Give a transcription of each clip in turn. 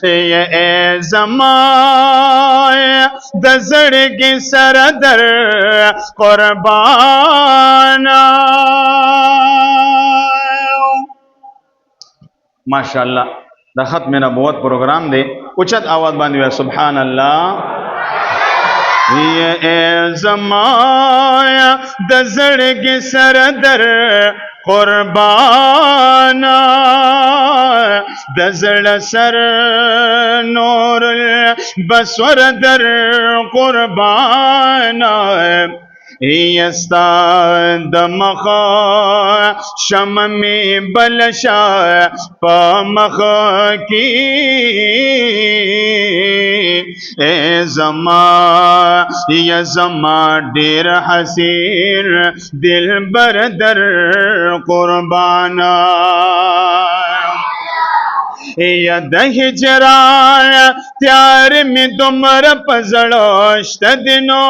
ये ज़माए दज़ड़ की सरदर कुर्बाना। माशाअल्लाह द खत्म नबूवत प्रोग्राम दे उचत आवाज बांधी हुआ सुभान अल्लाह। ये ज़माया दज़ड़ की सरदर कुर्बाना, दज़ड़ सर नूर बसवर दर कुर्बाना। यस्ताद मखा शम में बलशा पमख की ए जमा ये जमा डेर हसीन दिल बरदर कुर्बाना। यद हिजरान त्यार में तुमर पजड़ोश्त दिनो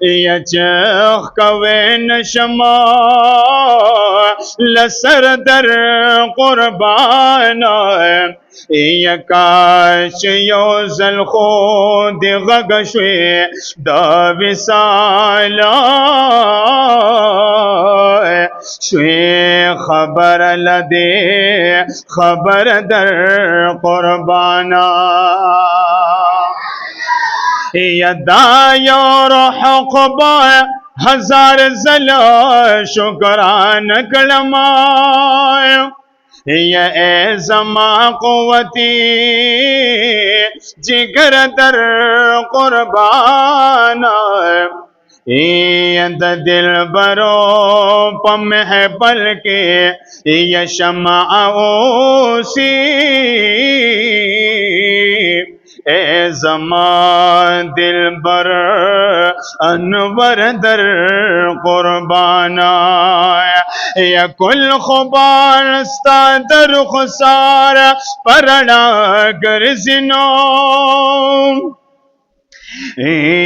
यचख कवे नशमा लसर दर कुर्बाना। यकाश योजल खुद गगशे दविसाला शे खबर लदे खबर दर कुर्बाना। यदायोर हक़बा हजार जला शुक्रान कलमाय। ये ज़मा क़ुव्वती जिगर दर कुर्बाना। ये दिल बरो पम है पल के ये शमा ओसी ए ज़मा दिल बर अनवर दर कुर्बाना। या कुल खुबारस्ता दर खुसार परना गर्जिनो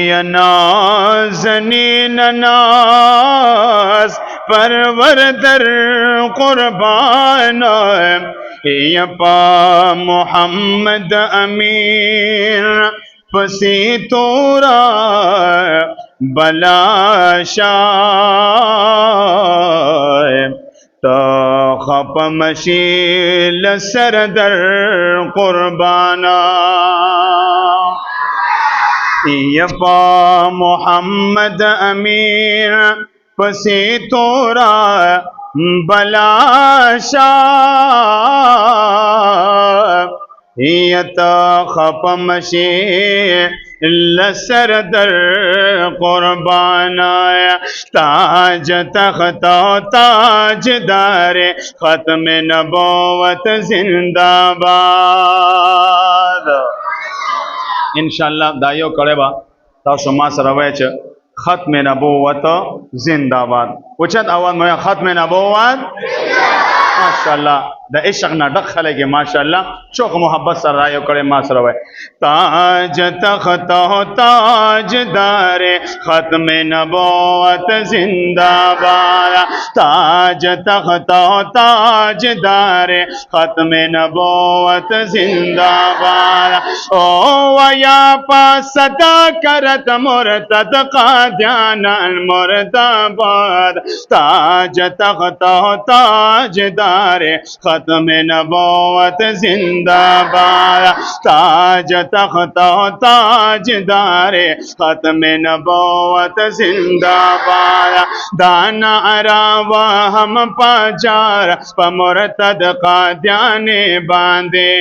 या नाज़नीन नाज़ परवर दर कुर्बाना। या पा मोहम्मद अमीर फसी तोरा बलाशा तो खप मशील सरदर कुर्बाना। यपा मोहम्मद अमीर फसी तोरा बलाशा यत खप मशी लसर दर कुर्बाना। ताज तख्ता ताजदारे खत्म नबूवत जिंदाबाद। इंशाअल्लाह दायो करेबा तासो मास रवे छ खत्म नबूवत जिंदाबाद। उचत आवाज में खत्म नबूवत माशाअल्लाह द इश्क ना दखले के माशाअल्लाह चौक मोहब्बत सर रायो करे मास रवे। ताज तख्ता ताजदारे खत्म नबूवत जिंदाबाद। ताज तख्ता ताजदारे खत्म नबूवत जिंदाबाद। ओ वया पा सदा करत मुर्तद कादियान मुर्दाबाद। ताज तख्ता ताजदारे खत्म नबूवत जिंदाबाद। ताज तख्ता ताजदारे खत्म नबूवत जिंदाबाद। दाना अरावा हम पाजार पमुर्तद कादियाने बांधे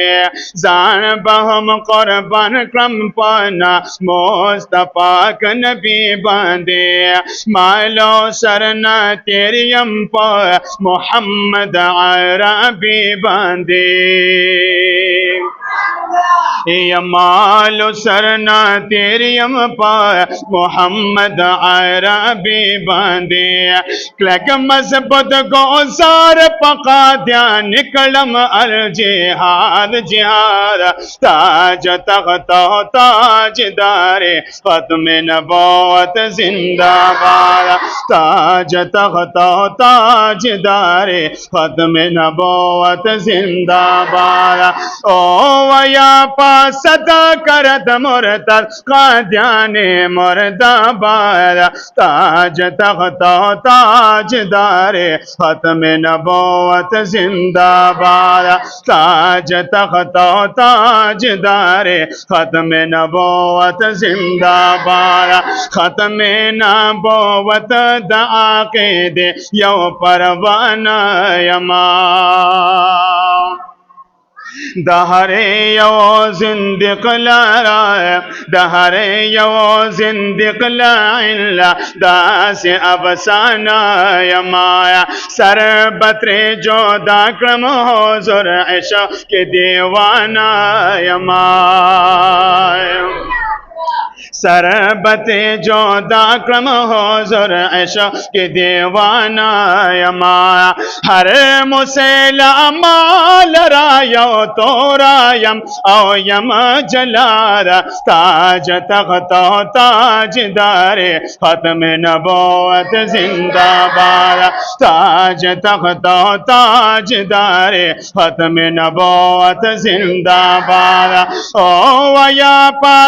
जान बहम कुर्बान क्रम पाना मुस्तफा का नबी बांधे। मालो सरना तेरियम पर मोहम्मद अरबी बांधे। यमाल सरना तेरियम पाय मोहम्मद अरबी बंदे क्लक मजबत को सार पका दिया निकलम अल जिहाद जिहाद ताज तख्त ताजदारे खत्म नबूवत जिंदाबाद ताज तख्त ताजदारे खत्म नबूवत जिंदाबाद ओ वया सदा करत मुरतद कादियाने मुर्दाबाद ताज तख्त ताजदारे खत्म नबूवत जिंदाबाद ताज तख्त ताजदारे खत्म नबूवत जिंदाबाद खत्म नबूवत दआक़ीदे यो परवाना यमा दहरे यो जिंदक लाराय दहरे यो जिंदक लाइला दास अफसाना यमाया सर बतरे जो दाक्रम हुज़ुर इश्क़ के दीवाना यमाया सरबते जो दाक्रम हुज़ुर इश्क़ के दीवाना यमाया हर मुसेला माल रायो तो रायम ओ यम जलारा ताज तख्त ताजदारे खत्म नबूवत जिंदाबाद ताज तख्त ताजदारे खत्म नबूवत जिंदाबाद ओ वया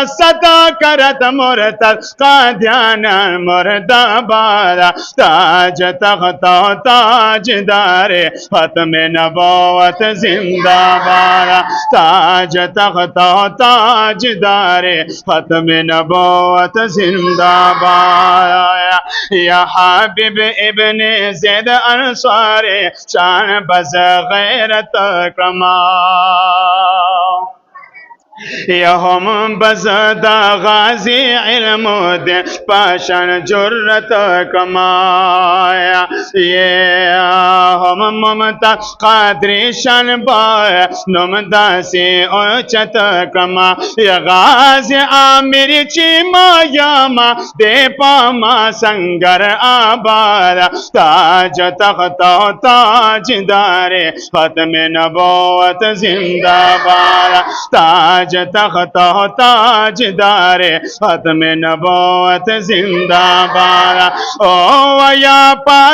सदा करत मुरतद कादियान मुर्दाबाद ताज तख्त ताजदारे खत्म नबूवत जिंदाबाद ताज तख्त ताजदारे खत्म नबूवत जिंदाबाद या हबीब इब्ने ज़ैद अंसारी शान बज़ गैरत कमा यहम बज़दा गाजी इल्म दे पाशन जुर्रत कमाया ये हम ममता कादरी शन बाय नुमदा से ओचत कमा या गाजी आमिर चीमा यामा दे पामा संगर आबाद ताज तख्त ताजदारे खत्म नबूवत जिंदाबाद ताज तख्त ताजदारे खत्म नबूवत जिंदाबाद ओ वया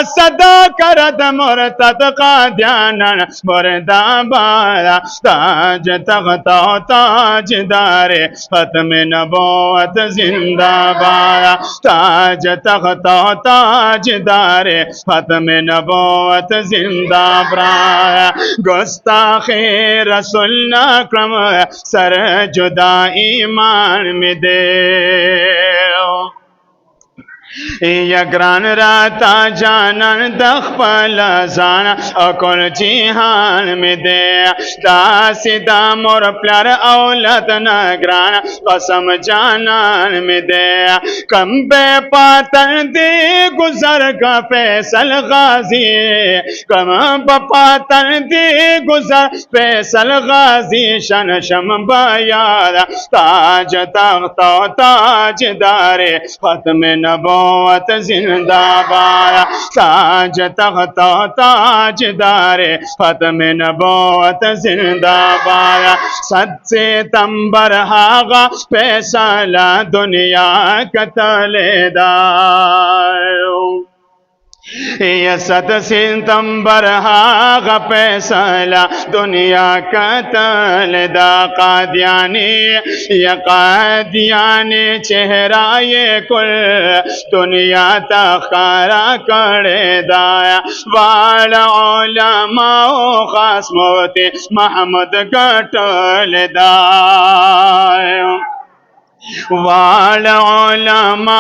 सदा करत मुरतद कादियान मुर्दाबाद ताज तख्त ताजदारे खत्म नबूवत जिंदाबाद ताज तख्त ताजदारे खत्म नबूवत जिंदाबाद गुस्ताखे रसूल अकरम सर जुदा ईमान में दे यग्रान राता जानन दखपल जाना अकुल जिहान में दे दासिदा मोर प्यार औलत नगरान कसम जानन में दे कम्बे पातन दे गुजर का फैसल गाजी कम पातन दे गुजर फैसल गाजी शन शम बयार ताज तख्त ताजदारे खत्म नबूवत जिंदाबाद ताज तख्त ताजदारे खत्म नबूवत जिंदाबाद सच्चे तंबर हागा फैसला दुनिया का तलेदार ये सत सितंबर हाग फैसला दुनिया का तलदा कादियानी या कादियानी चेहरा ये कुल दुनिया तखारा करे दाया वाला उलमा खास मोती महमद कटल दाया वाल उलमा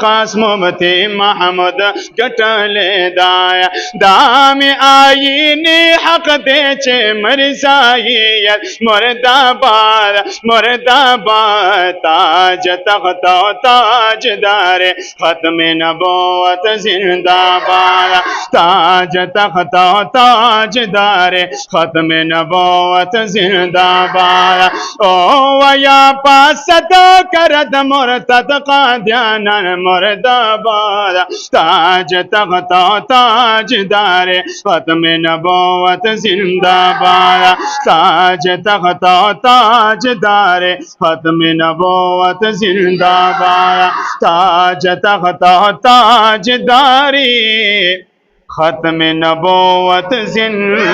खास मुफ्ती महमूद कटले दाया दाम आईनी हक दे चे मरसाइयत मुर्दाबाद मुर्दाबाद ताज तख्त ताजदार खत्म नबूवत जिंदाबाद ताज तख्त ताजदार खत्म नबूवत जिंदाबाद ओ वया पासद करद मुर्तद कादियान मुर्दाबाद ताज तख्त ताजदार खत्म नबूवत जिंदाबाद ताज तख्त ताजदार खत्म नबूवत जिंदाबाद ताज तख्त ताजदारी खत्म नबूवत जिंदाबाद।